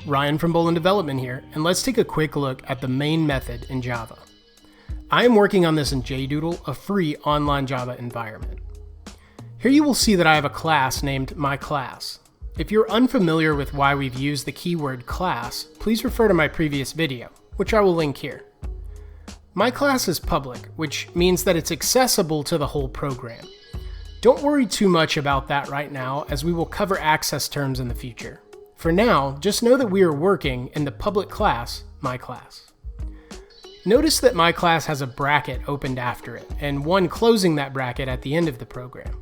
Ryan from Bolin Development here, and let's take a quick look at the main method in Java. I am working on this in JDoodle, a free online Java environment. Here you will see that I have a class named myClass. If you're unfamiliar with why we've used the keyword class, please refer to my previous video, which I will link here. MyClass is public, which means that it's accessible to the whole program. Don't worry too much about that right now, as we will cover access terms in the future. For now, just know that we are working in the public class, myClass. Notice that myClass has a bracket opened after it, and one closing that bracket at the end of the program.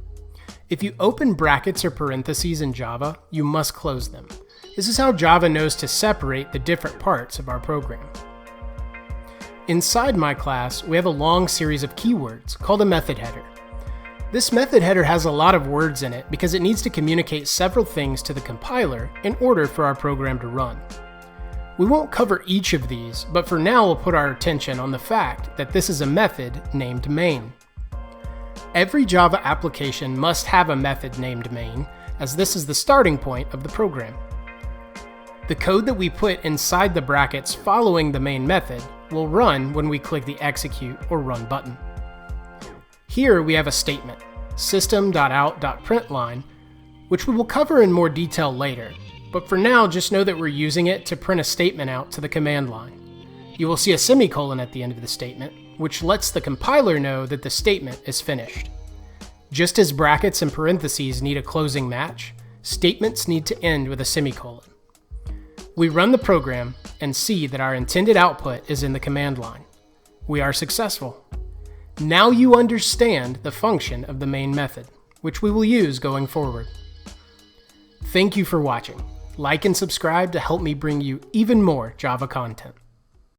If you open brackets or parentheses in Java, you must close them. This is how Java knows to separate the different parts of our program. Inside myClass, we have a long series of keywords called a method header. This method header has a lot of words in it because it needs to communicate several things to the compiler in order for our program to run. We won't cover each of these, but for now we'll put our attention on the fact that this is a method named main. Every Java application must have a method named main, as this is the starting point of the program. The code that we put inside the brackets following the main method will run when we click the execute or run button. Here we have a statement, system.out.println, which we will cover in more detail later, but for now just know that we're using it to print a statement out to the command line. You will see a semicolon at the end of the statement, which lets the compiler know that the statement is finished. Just as brackets and parentheses need a closing match, statements need to end with a semicolon. We run the program and see that our intended output is in the command line. We are successful. Now you understand the function of the main method, which we will use going forward. Thank you for watching. Like and subscribe to help me bring you even more Java content.